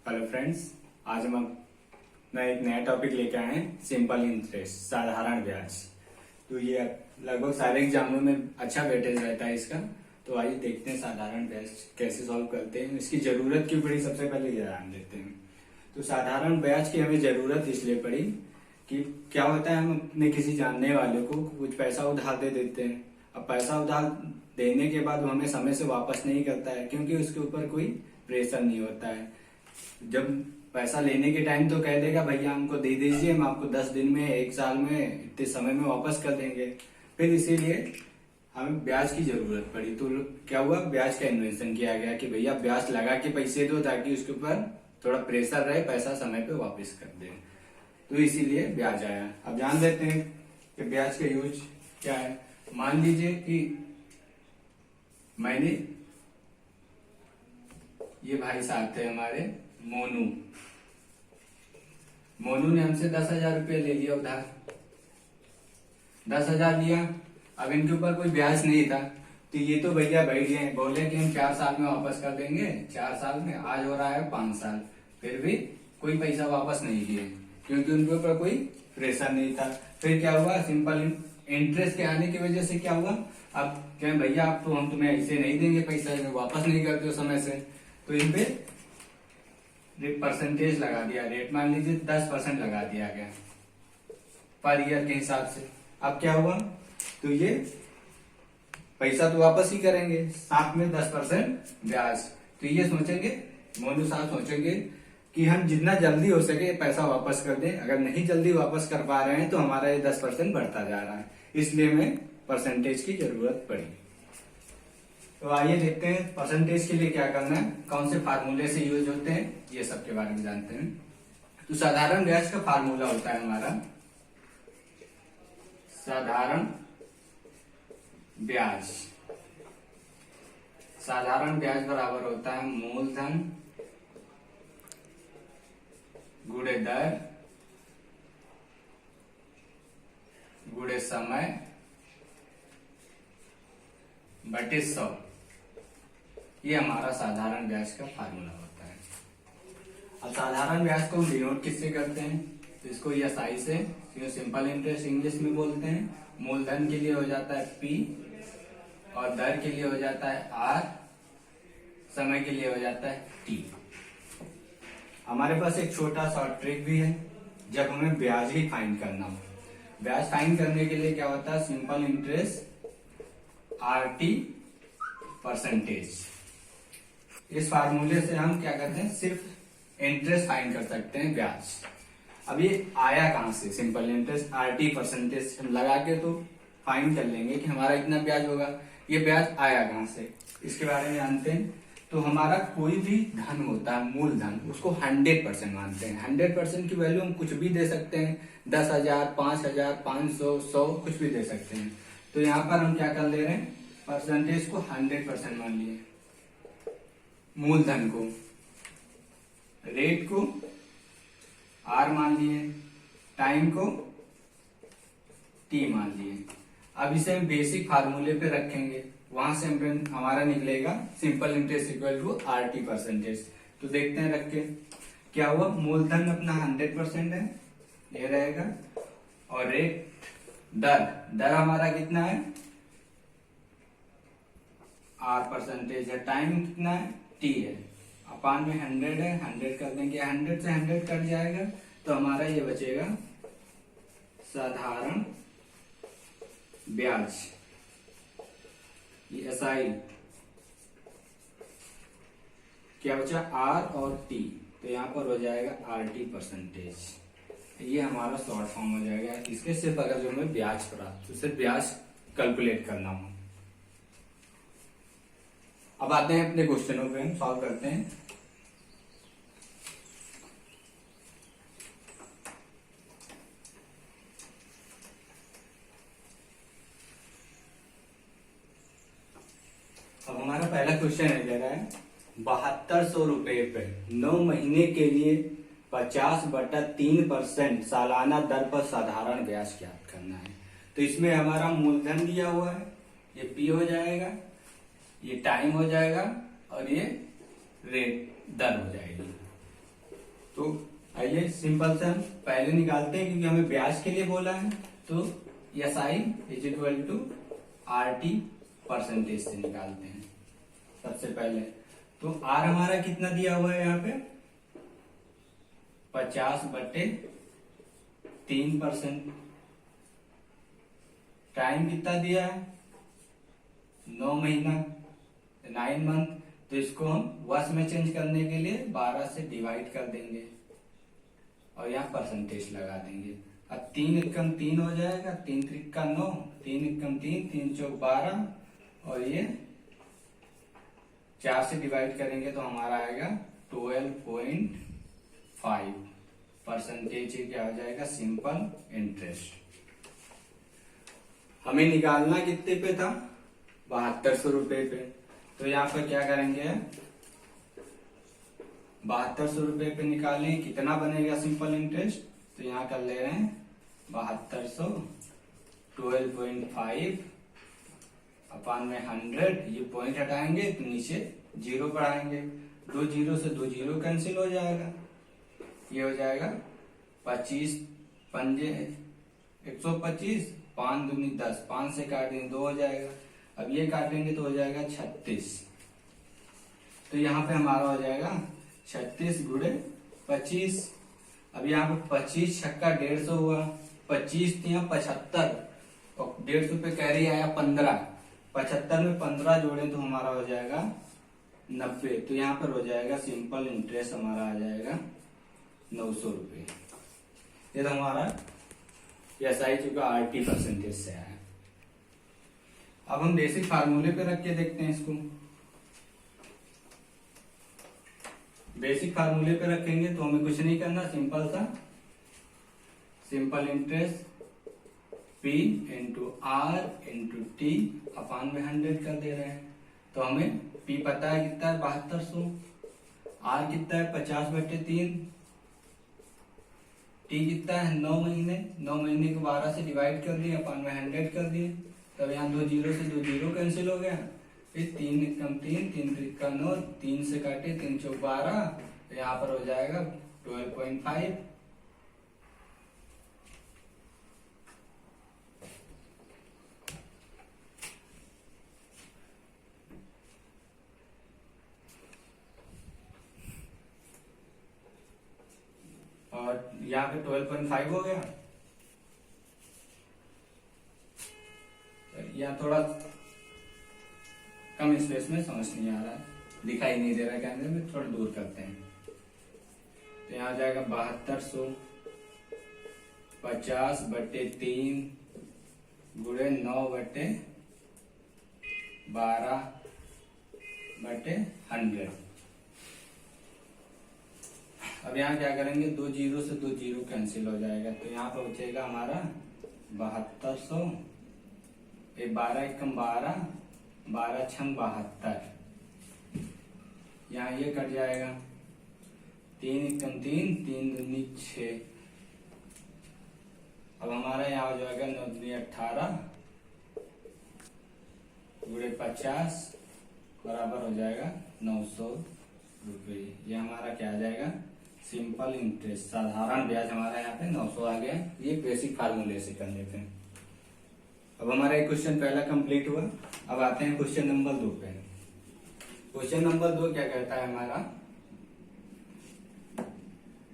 Hello friends, आज हम अपना एक नया टॉपिक लेके आए हैं, सिंपल इंटरेस्ट, साधारण ब्याज। तो ये लगभग सारे एग्जामों में अच्छा वेटेज रहता है इसका। तो आइए देखते हैं साधारण ब्याज कैसे सॉल्व करते हैं, इसकी जरूरत क्यों पड़ी, सबसे पहले ये जान लेते हैं। तो साधारण ब्याज की हमें जरूरत इसलिए पड़ी कि क्या होता है, हम अपने किसी जानने वाले को कुछ पैसा उधार दे देते हैं। अब पैसा उधार देने के बाद वो हमें समय से वापस नहीं करता है, क्योंकि उसके ऊपर कोई प्रेशर नहीं होता है। जब पैसा लेने के टाइम तो कह देगा भैया हमको दे दीजिए, हम आपको 10 दिन में, 1 साल में, इतने समय में वापस कर देंगे। फिर इसीलिए हमें ब्याज की जरूरत पड़ी। तो क्या हुआ, ब्याज का इन्वेंशन किया गया कि भैया ब्याज लगा के पैसे दो ताकि उसके ऊपर थोड़ा प्रेशर रहे, पैसा समय पे वापस कर दे। तो इसीलिए ब्याज आया। अब जान लेते हैं कि ब्याज का यूज क्या है। मान लीजिए कि मैंने, ये भाई साहब थे हमारे मोनू ने हमसे 10,000 रुपये ले लिया उधार। 10,000 लिया। अब इनके ऊपर कोई ब्याज नहीं था, तो ये तो भैया बैठ गए, बोले कि हम 4 साल में वापस कर देंगे। 4 साल में, आज हो रहा है 5 साल, फिर भी कोई पैसा वापस नहीं किए, क्योंकि उनके ऊपर कोई प्रेशर नहीं था। फिर क्या हुआ, सिंपल इंटरेस्ट के आने की वजह से क्या हुआ, अब क्या भैया आप तो हम तुम्हें ऐसे नहीं देंगे पैसा, वापस नहीं करते हो समय से, तो इन पे परसेंटेज लगा दिया, रेट मान लीजिए 10% लगा दिया गया पर ईयर के हिसाब से। अब क्या हुआ, तो ये पैसा तो वापस ही करेंगे, साथ में 10% ब्याज। तो ये सोचेंगे, मोनू साहब सोचेंगे कि हम जितना जल्दी हो सके पैसा वापस कर दें। अगर नहीं जल्दी वापस कर पा रहे हैं तो हमारा ये 10% बढ़ता जा रहा है, इसलिए हमें परसेंटेज की जरूरत पड़ी। तो आइए देखते हैं परसेंटेज के लिए क्या करना है, कौन से फार्मूले से यूज होते हैं, ये सब के बारे में जानते हैं। तो साधारण ब्याज का फार्मूला होता है हमारा, साधारण ब्याज। साधारण ब्याज बराबर होता है मूलधन गुणे दर गुणे समय बटे 100। ये हमारा साधारण ब्याज का फार्मूला होता है। अब साधारण ब्याज को डिनोट किससे करते हैं, तो इसको एसआई से, सिंपल इंटरेस्ट इंग्लिश में बोलते हैं। मूलधन के लिए हो जाता है पी, और दर के लिए हो जाता है आर, समय के लिए हो जाता है टी। हमारे पास एक छोटा शॉर्ट ट्रिक भी है, जब हमें ब्याज ही फाइंड करना हो। ब्याज फाइंड करने के लिए क्या होता है, सिंपल इंटरेस्ट आरटी परसेंटेज। इस फार्मूले से हम क्या करते हैं, सिर्फ इंटरेस्ट फाइंड कर सकते हैं, ब्याज। अब ये आया कहां से, सिंपल इंटरेस्ट आरटी परसेंटेज हम लगा के तो फाइंड कर लेंगे कि हमारा इतना ब्याज होगा। ये ब्याज आया कहां से, इसके बारे में जानते हैं। तो हमारा कोई भी धन होता है, मूलधन, उसको 100% मानते हैं। 100% की वैल्यू हम कुछ भी दे सकते हैं, 10,000, 5,000, 500, 100, कुछ भी दे सकते हैं। तो यहाँ पर हम क्या कर ले रहे हैं, परसेंटेज को 100% मान लिए, मूलधन को, रेट को आर मान लिए, टाइम को टी मान लिए। अब इसे हम बेसिक फार्मूले पे रखेंगे, वहां से हमारा निकलेगा simple interest equal to RT percentage. तो देखते हैं रख के क्या हुआ, मूलधन अपना 100% है, ये रहेगा, और रेट, दर हमारा कितना है, आर परसेंटेज है, टाइम कितना है, टी है, अपान में 100 है, 100 कर देंगे, 100 से 100 कट जाएगा, तो हमारा ये बचेगा साधारण ब्याज, ये एसआई क्या बचा, आर और टी, तो यहाँ पर हो जाएगा आरटी परसेंटेज। ये हमारा शॉर्ट फॉर्म हो जाएगा। इसके सिर्फ अगर जो हमें ब्याज प्राप्त, तो सिर्फ ब्याज कैलकुलेट करना हो। अब आते हैं अपने क्वेश्चनों पे, हम सॉल्व करते हैं। अब हमारा पहला क्वेश्चन है, कह रहा है 7200 रुपए पे 9 महीने के लिए 50/3% सालाना दर पर साधारण ब्याज ज्ञात करना है। तो इसमें हमारा मूलधन दिया हुआ है, ये पी हो जाएगा, ये टाइम हो जाएगा, और ये रेट दर हो जाएगी। तो आइए सिंपल से हम पहले निकालते हैं, क्योंकि हमें ब्याज के लिए बोला है। तो SI is equal to RT percentage से निकालते हैं सबसे पहले। तो R हमारा कितना दिया हुआ है यहाँ पे 50/3%। टाइम कितना दिया है 9 महीना 9 मंथ। तो इसको हम वर्ष में चेंज करने के लिए 12 से डिवाइड कर देंगे और यहाँ परसेंटेज लगा देंगे। अब 3 एकम 3 हो जाएगा, 3 त्रिका 9, 3 एकम 3, 3 चौक 12 और ये 4 से डिवाइड करेंगे तो हमारा आएगा 12.5 परसेंटेज। क्या हो जाएगा सिंपल इंटरेस्ट। हमें निकालना कितने पे था 7200 रुपए पे। तो यहाँ पर क्या करेंगे 7200 रुपए पे निकालें, कितना बनेगा सिंपल इंटरेस्ट। तो यहाँ कर ले रहे हैं 7200 12.5 अपॉन में 100। ये पॉइंट हटाएंगे तो नीचे 0 बढ़ाएंगे, 2 0 से 2 0 कैंसिल हो जाएगा। ये हो जाएगा 25 पंजे 125, 5 दूनी 10, 5 से काटेंगे 2 हो जाएगा। अब ये काटेंगे तो हो जाएगा 36। तो यहाँ पे हमारा हो जाएगा 36 गुणे 25। अब यहाँ पे 25 छक्का 150 हुआ, 25 यहाँ 75 और 150 पे कैरी आया 15। 75 में 15 जोड़े तो हमारा हो जाएगा 90। तो यहाँ पर हो जाएगा सिंपल इंटरेस्ट हमारा आ जाएगा 900 रुपये। ये तो हमारा SI चुका RT परसेंटेज से आया। अब हम बेसिक फार्मूले पे रख के देखते हैं इसको। बेसिक फार्मूले पे रखेंगे तो हमें कुछ नहीं करना, सिंपल सा simple interest P into R into T upon में 100 कर दे रहे हैं। तो हमें P पता है कितना है 7200, R कितना है 50/3, T कितना है 9 महीने, 9 महीने को 12 से डिवाइड कर दिए अपॉन में 100 कर दिए। तब यहाँ 2 0 से 2 0 कैंसिल हो गया। फिर 3 एकम 3, 3 त्रिका 9, 3 से काटे 3 चौक 12। तो यहाँ पर हो जाएगा 12.5। और यहाँ पे 12.5 हो गया। यहाँ थोड़ा कम स्पेस में समझ नहीं आ रहा है, दिखाई नहीं दे रहा कैमरे में, थोड़ा दूर करते हैं। तो यहाँ आ जाएगा 7200 50/3 गुणे 9/12/100। अब यहाँ क्या करेंगे 2 0 से 2 0 कैंसिल हो जाएगा। तो यहाँ पर बचेगा हमारा 7200, 12 एकम 12, 12 छंग 72। यहाँ ये कट जाएगा, 3 एकम 3, 3 दूनी 6। अब हमारा यहाँ हो जाएगा 9 दूनी 18 गुणे 50 बराबर हो जाएगा 900 रुपये। ये हमारा क्या आ जाएगा सिंपल इंटरेस्ट, साधारण ब्याज हमारा यहाँ पे 900 आ गया। ये बेसिक फार्मूले से कर लेते हैं। अब हमारा एक क्वेश्चन पहला कंप्लीट हुआ। अब आते हैं क्वेश्चन नंबर 2 पे। क्वेश्चन नंबर 2 क्या कहता है हमारा,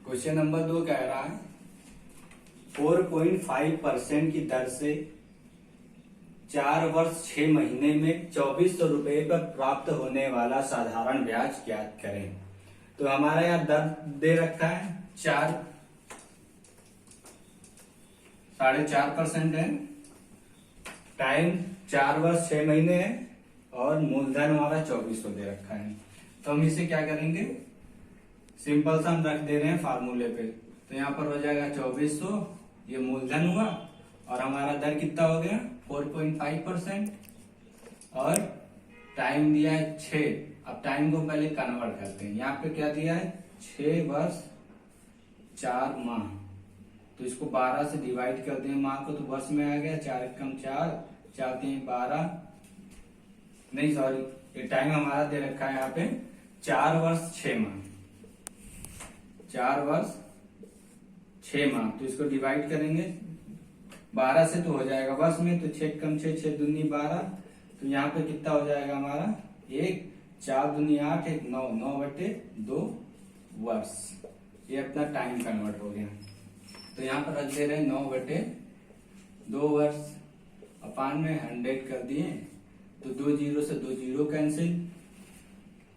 क्वेश्चन नंबर 2 कह रहा है 4.5% की दर से 4 वर्ष 6 महीने में 2400 रुपये पर प्राप्त होने वाला साधारण ब्याज ज्ञात करें। तो हमारा यहाँ दर दे रखा है 4.5% है, टाइम 4 वर्ष 6 महीने है और मूलधन हमारा 2400 दे रखा है। तो हम इसे क्या करेंगे सिंपल सा हम रख दे रहे हैं फार्मूले पे। तो यहाँ पर हो जाएगा 2400, ये मूलधन हुआ और हमारा दर कितना हो गया 4.5% और टाइम दिया है 6। अब टाइम को पहले कन्वर्ट करते हैं। यहाँ पे क्या दिया है 6 वर्ष 4 माह। तो इसको 12 से डिवाइड कर दें माह को, तो वर्ष में आ गया 4 एकम 4, 4 3 12, नहीं सॉरी ये टाइम हमारा दे रखा है यहाँ पे 4 वर्ष 6 माह। 4 वर्ष 6 माह, तो इसको डिवाइड करेंगे 12 से तो हो जाएगा वर्ष में, तो 6 कम 6, 6 दूनी 12, तो यहाँ पे कितना हो जाएगा हमारा 1, 4 दूनी 8, 1 9, 9/2 वर्ष। ये अपना टाइम कन्वर्ट हो गया। तो यहाँ पर रख दे रहे हैं 9/2 वर्ष, अपान में 100 कर दिए, तो 2 जीरो से 2 जीरो कैंसिल,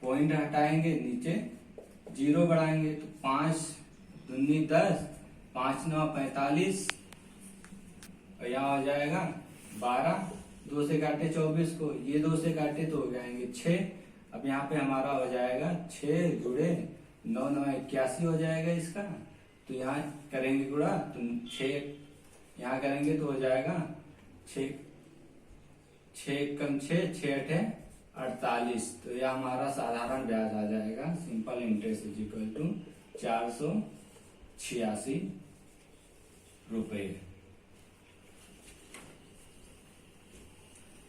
पॉइंट हटाएंगे, नीचे 0 बढ़ाएंगे, तो 5 दूनी 10, 5 9 45, और यहाँ हो जाएगा 12, 2 से काटे 24 को, ये 2 से काटे तो हो जाएंगे 6। अब यहाँ पे हमारा हो जाएगा 6 गुणे 9 9 81 हो जाएगा इसका। तो यहाँ करेंगे गुणा, तो 6 यहाँ करेंगे तो हो जाएगा 6 कम 6, 6 8 48। तो यह हमारा साधारण ब्याज आ जाएगा, simple interest is equal to 486 रुपये।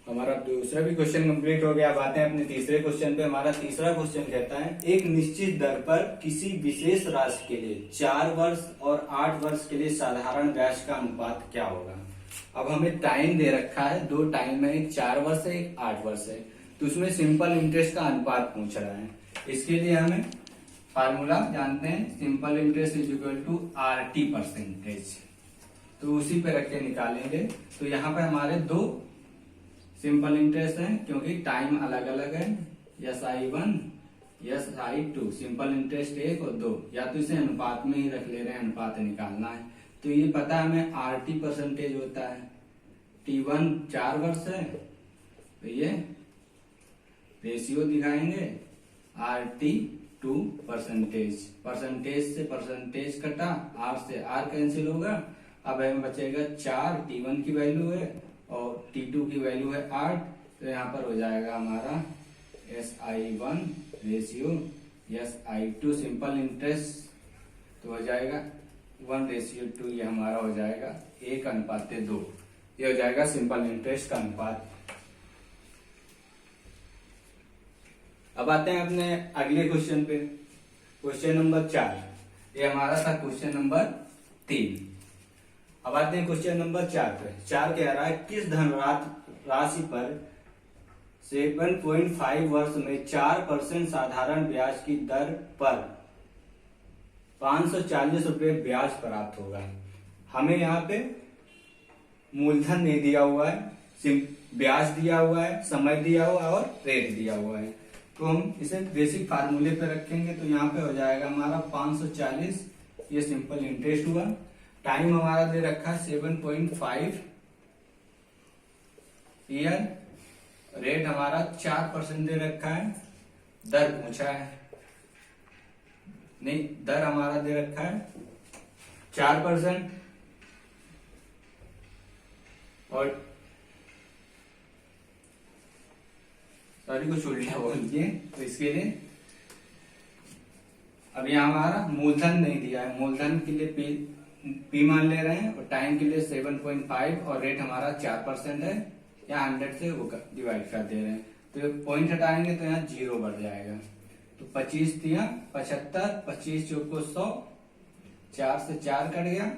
हमारा दूसरा भी क्वेश्चन कंप्लीट हो गया। अब आते हैं अपने तीसरे क्वेश्चन पे। हमारा तीसरा क्वेश्चन कहता है एक निश्चित दर पर किसी विशेष राशि के लिए 4 वर्ष और 8 वर्ष के लिए साधारण ब्याज का अनुपात क्या होगा। अब हमें टाइम दे रखा है, 2 टाइम है, एक 4 वर्ष है, एक 8 वर्ष है, तो उसमें सिंपल इंटरेस्ट का अनुपात पूछ रहा है। इसके लिए हमें फार्मूला जानते हैं, simple interest is equal to RT percentage, तो उसी पे रख के निकालेंगे। तो यहाँ पे हमारे 2 सिंपल इंटरेस्ट है, क्योंकि टाइम अलग अलग है, SI1 SI2, सिंपल इंटरेस्ट 1 और 2, या तो इसे अनुपात में ही रख ले रहे हैं, अनुपात निकालना है। तो ये पता है हमें RT परसेंटेज होता है, T1 4 वर्ष है, तो ये रेशियो दिखाएंगे RT2 परसेंटेज, परसेंटेज से परसेंटेज कटा, R से R कैंसिल होगा। अब हमें बचेगा 4, T1 की वैल्यू है और T2 की वैल्यू है 8, तो यहाँ पर हो जाएगा हमारा SI1 ratio SI2 simple interest, तो हो जाएगा 1:2, ये हमारा हो जाएगा 1:2, ये हो जाएगा सिंपल इंटरेस्ट का अनुपात। अब आते हैं अपने अगले क्वेश्चन पे, क्वेश्चन नंबर 4। ये हमारा था क्वेश्चन नंबर 3। अब आते हैं क्वेश्चन नंबर 4 पे। 4 कह रहा है किस धनराशि पर 7.5 वर्ष में 4% साधारण ब्याज की दर पर 540 रुपये ब्याज प्राप्त होगा। हमें यहाँ पे मूलधन नहीं दिया हुआ है, ब्याज दिया हुआ है, समय दिया हुआ है और रेट दिया हुआ है। तो हम इसे बेसिक फार्मूले पे रखेंगे, तो यहाँ पे हो जाएगा हमारा 540, ये सिंपल इंटरेस्ट हुआ। टाइम हमारा दे रखा है 7.5 ईयर, रेट हमारा 4% दे रखा है, दर पूछा है, नहीं दर हमारा दे रखा है 4%, और सॉरी कुछ उल्टा बोल दिए, तो इसके लिए अब यहाँ हमारा मूलधन नहीं दिया है, मूलधन के लिए P मान ले रहे हैं, और टाइम के लिए 7.5 और रेट हमारा 4% है, यहाँ 100 से वो डिवाइड कर दे रहे हैं, तो पॉइंट हटाएंगे तो यहाँ 0 बढ़ जाएगा। तो 25 दिया 75, 25 चौको 100, 4 से 4 कट गया,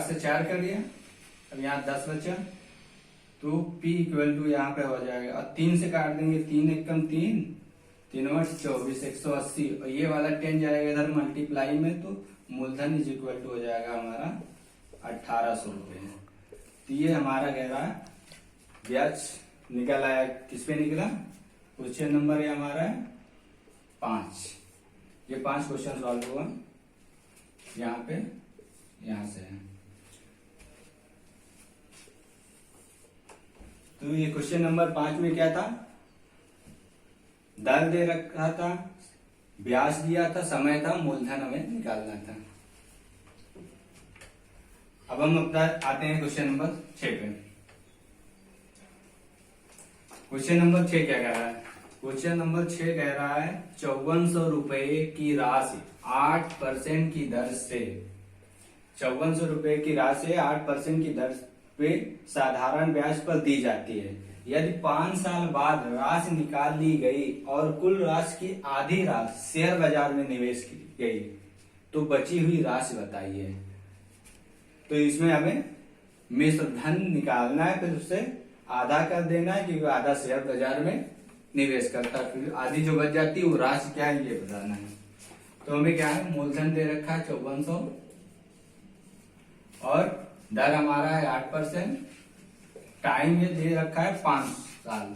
से 4 कर दिया। अब यहाँ 10 बचा, तो P इक्वल टू यहाँ पे हो जाएगा, और 3 से काट देंगे, 3 एकम 3, 3 और 24, 180, और ये वाला 10 जाएगा इधर मल्टीप्लाई में, तो मूलधन इज इक्वल टू हो जाएगा हमारा 1800 रुपये। तो ये हमारा कह रहा है ब्याज निकल आया। किस पे निकला? क्वेश्चन नंबर ये हमारा है 5। ये 5 क्वेश्चन सॉल्व हुआ यहाँ पे, यहाँ से है। तो ये क्वेश्चन नंबर 5 में क्या था, दर दे रखा था, ब्याज दिया था, समय था, मूलधन हमें निकालना था। अब हम अपना आते हैं क्वेश्चन नंबर 6 पे। क्वेश्चन नंबर 6 क्या कह रहा है? क्वेश्चन नंबर 6 कह रहा है 5400 रुपए की राशि 8% की दर से, 5400 रुपए की राशि 8% की दर वे साधारण ब्याज पर दी जाती है। यदि 5 साल बाद राशि निकाल ली गई और कुल राशि की आधी राशि शेयर बाजार में निवेश की गई तो बची हुई राशि बताइए। तो इसमें हमें मिश्र धन निकालना है, फिर उससे आधा कर देना है क्योंकि आधा शेयर बाजार में निवेश करता है, फिर आधी जो बच जाती है वो राशि क्या है ये बताना है। तो हमें क्या है, मूलधन दे रखा है 5400 और दर हमारा है 8%, टाइम ये दे रखा है 5 साल।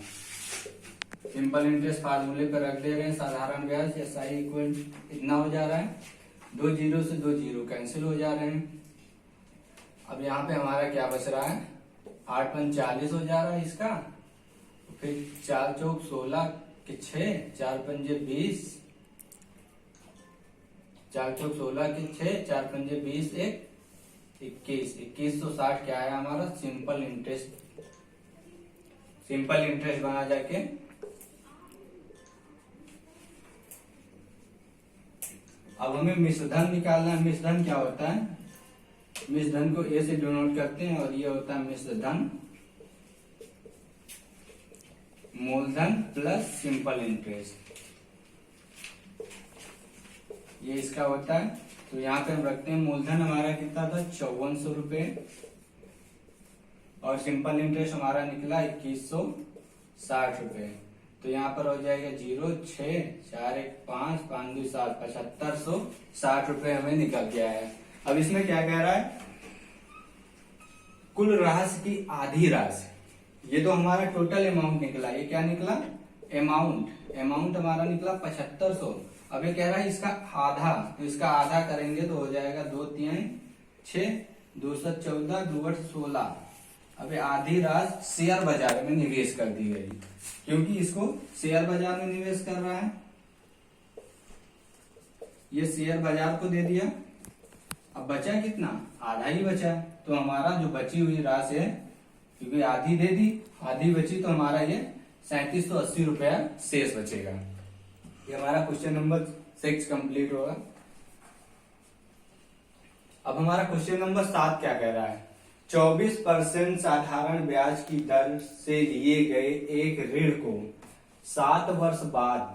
सिंपल इंटरेस्ट फार्मूले पर रख दे रहे हैं साधारण ब्याज, एसआई इक्वल इतना हो जा रहा है, 2 जीरो से 2 जीरो कैंसिल हो जा रहे हैं। अब यहाँ पे हमारा क्या बच रहा है, 8 पंच 40 हो जा रहा है इसका, फिर 4 चौक 16 के 6, 4 पंजे 20, 4 चौक 16 के 6, 4 पंजे 20, 21, 2160 क्या है हमारा सिंपल इंटरेस्ट। सिंपल इंटरेस्ट बना जाके अब हमें मिश्रधन निकालना है। मिश्रधन क्या होता है, मिश्रधन को ए से डिनोट करते हैं और ये होता है मिश्रधन मूलधन प्लस सिंपल इंटरेस्ट, ये इसका होता है। तो यहाँ पे हम रखते हैं मूलधन हमारा कितना था 5400 रुपए और सिंपल इंटरेस्ट हमारा निकला 2160 रुपए। तो यहाँ पर हो जाएगा 0 6 4 1 5 5 2 7 7560 रुपए हमें निकल के आया है। अब इसमें क्या कह रहा है, कुल राशि की आधी राशि, ये तो हमारा टोटल अमाउंट निकला, ये क्या निकला अमाउंट हमारा निकला 7500। अब ये कह रहा है इसका आधा, तो इसका आधा करेंगे तो हो जाएगा 2 3 6 214 2 8 16। अब ये आधी राशि शेयर बाजार में निवेश कर दी गई क्योंकि इसको शेयर बाजार में निवेश कर रहा है, ये शेयर बाजार को दे दिया। अब बचा कितना, आधा ही बचा, तो हमारा जो बची हुई राशि है क्योंकि आधी दे दी, आधी बची, तो हमारा ये 3780 रुपया शेष बचेगा। ये हमारा क्वेश्चन नंबर 6 कंप्लीट होगा। अब हमारा क्वेश्चन नंबर 7 क्या कह रहा है, 24% साधारण ब्याज की दर से लिए गए एक ऋण को 7 वर्ष बाद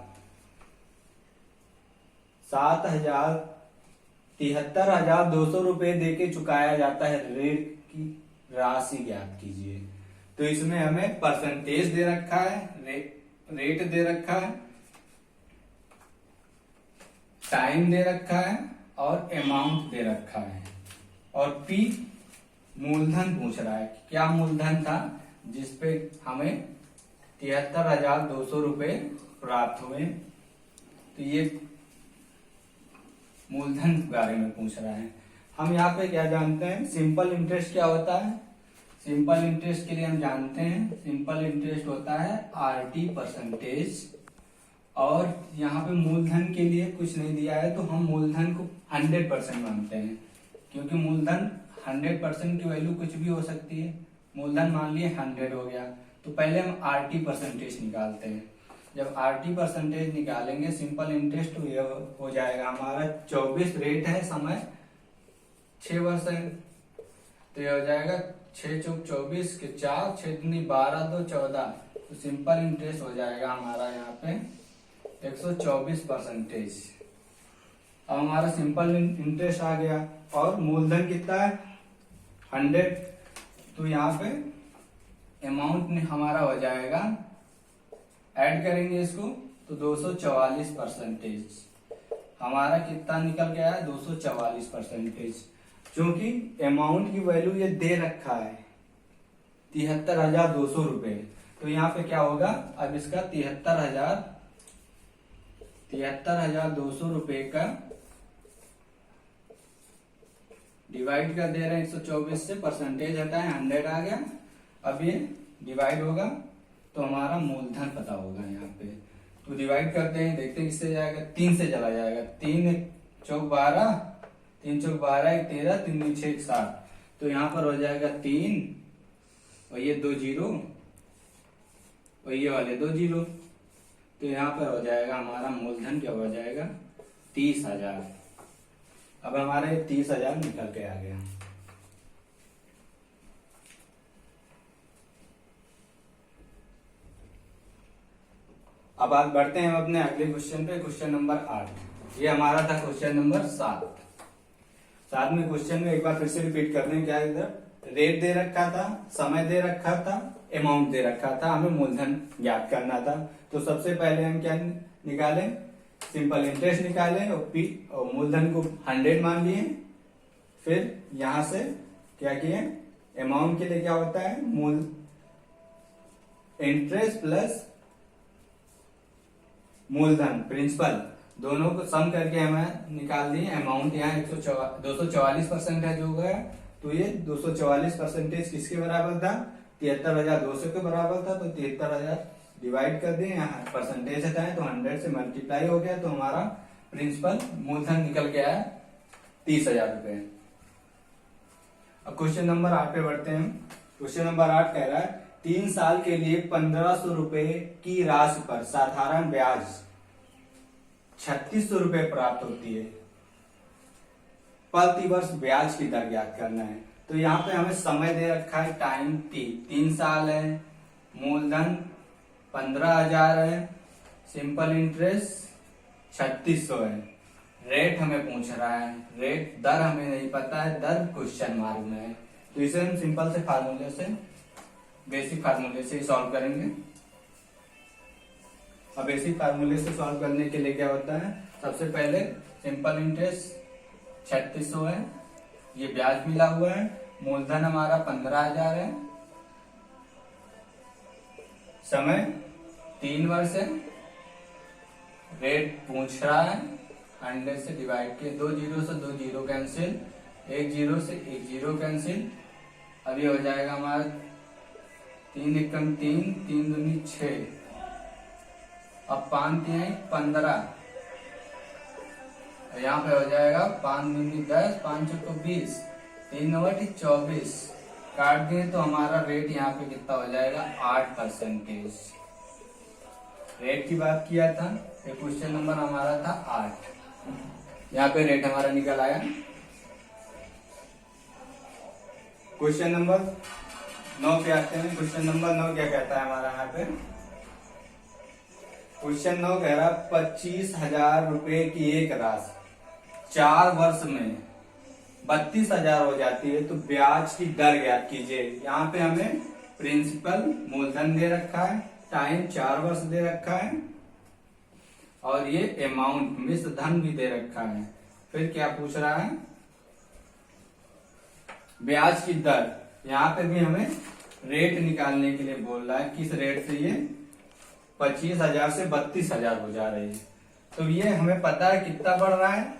73,200 रुपए देके चुकाया जाता है, ऋण की राशि ज्ञात कीजिए। तो इसमें हमें परसेंटेज दे रखा है, रेट दे रखा है, टाइम दे रखा है और अमाउंट दे रखा है और पी मूलधन पूछ रहा है। क्या मूलधन था जिसपे हमें 73,200 रुपए प्राप्त हुए, तो ये मूलधन के बारे में पूछ रहा है। हम यहाँ पे क्या जानते हैं, सिंपल इंटरेस्ट क्या होता है, सिंपल इंटरेस्ट के लिए हम जानते हैं सिंपल इंटरेस्ट होता है RT परसेंटेज, और यहाँ पे मूलधन के लिए कुछ नहीं दिया है तो हम मूलधन को 100% मानते हैं क्योंकि मूलधन 100% की वैल्यू कुछ भी हो सकती है। मूलधन मान लिए 100 हो गया, तो पहले हम RT परसेंटेज निकालते हैं। जब RT परसेंटेज निकालेंगे सिंपल इंटरेस्ट हो जाएगा हमारा 24 रेट है, समय 6 वर्ष है, तो ये हो जाएगा 6 चौक 24 के 4 6 दूनी 12 2 14, तो सिंपल इंटरेस्ट हो जाएगा हमारा यहाँ पे 124%। अब हमारा सिंपल इंटरेस्ट आ गया और मूलधन कितना है 100, तो यहाँ पे अमाउंट हमारा हो जाएगा, ऐड करेंगे इसको तो 244%। हमारा कितना निकल गया है 244%, क्योंकि अमाउंट की वैल्यू ये दे रखा है 73,200 रुपए, तो यहाँ पे क्या होगा, अब इसका 73,200 रुपए का डिवाइड कर दे रहे हैं 124 से, परसेंटेज हटाए 100 आ गया। अब ये डिवाइड होगा तो हमारा मूलधन पता होगा यहाँ पे, तो डिवाइड करते हैं, देखते हैं किससे जाएगा, 3 से चला जाएगा, 3 चौक 12 3 चौक 12 13 3 6 7, तो यहाँ पर हो जाएगा 3 और ये 2 जीरो और ये वाले 2 जीरो, तो यहाँ पर हो जाएगा हमारा मूलधन क्या हो जाएगा 30,000। अब हमारे 30,000 निकल के आ गया। अब आप बढ़ते हैं अपने अगले क्वेश्चन पे, क्वेश्चन नंबर 8। ये हमारा था क्वेश्चन नंबर 7। साथ में क्वेश्चन में एक बार फिर से रिपीट करते हैं। क्या इधर रेट दे रखा था, समय दे रखा था, अमाउंट दे रखा था, हमें मूलधन ज्ञात करना था। तो सबसे पहले हम क्या निकाले, सिंपल इंटरेस्ट निकाले और मूलधन को 100 मान लिए। फिर यहां से क्या किए, अमाउंट के लिए क्या होता है, मूल इंटरेस्ट प्लस मूलधन प्रिंसिपल दोनों को सम करके हमें निकाल दिए अमाउंट। यहाँ 244% है जो गया, तो ये 244% किसके बराबर था, 73,200 के बराबर था। तो 73,000 डिवाइड कर दिए, यहाँ परसेंटेज हटाए तो 100 से मल्टीप्लाई हो गया, तो हमारा प्रिंसिपल मूलधन निकल के आया 30,000 रुपए। अब क्वेश्चन नंबर 8 पे बढ़ते हैं। क्वेश्चन नंबर 8 कह रहा है 3 साल के लिए 1,500 रुपए की राशि पर साधारण ब्याज 3,600 रुपए प्राप्त होती है। प्रति वर्ष ब्याज की दर ज्ञात करना है। तो यहाँ पे हमें समय दे रखा है, टाइम 3 साल है, मूलधन 15,000 है, सिंपल इंटरेस्ट 3,600 है। रेट हमें पूछ रहा है, रेट दर हमें नहीं पता है, दर क्वेश्चन मार्क में है। तो इसे हम सिंपल से फार्मूले से, बेसिक फार्मूले से सॉल्व करेंगे। अब बेसिक फार्मूले से सॉल्व करने के लिए क्या होता है, सबसे पहले सिंपल इंटरेस्ट 3,600 है, ये ब्याज मिला हुआ है, मूलधन हमारा 15,000 है, समय 3 वर्ष है, रेट पूछ रहा है, 100 से डिवाइड किए, 2 जीरो से 2 जीरो कैंसिल, 1 जीरो से 1 जीरो कैंसिल। अब ये हो जाएगा हमारा 3 एकम 3, 3 दूनी 6, अब 5 3 15, यहाँ पे हो जाएगा 5 दूनी 10, 5 चौको 20, 3 9 24, काट दिए तो हमारा रेट यहाँ पे कितना हो जाएगा 8%। रेट की बात किया था, ये क्वेश्चन नंबर हमारा था 8, यहाँ पे रेट हमारा निकल आया। क्वेश्चन नंबर 9 पे आते हैं। क्वेश्चन नंबर 9 क्या कहता है हमारा, यहाँ पे क्वेश्चन 9 कह रहा 25,000 रुपए की एक राशि 4 वर्ष में 32,000 हो जाती है, तो ब्याज की दर ज्ञात कीजिए। यहाँ पे हमें प्रिंसिपल मूलधन दे रखा है, टाइम 4 वर्ष दे रखा है, और ये अमाउंट मिश्र धन भी दे रखा है। फिर क्या पूछ रहा है, ब्याज की दर। यहाँ पे भी हमें रेट निकालने के लिए बोल रहा है, किस रेट से ये 25,000 से 32,000 हो जा रही है। तो ये हमें पता है कितना बढ़ रहा है,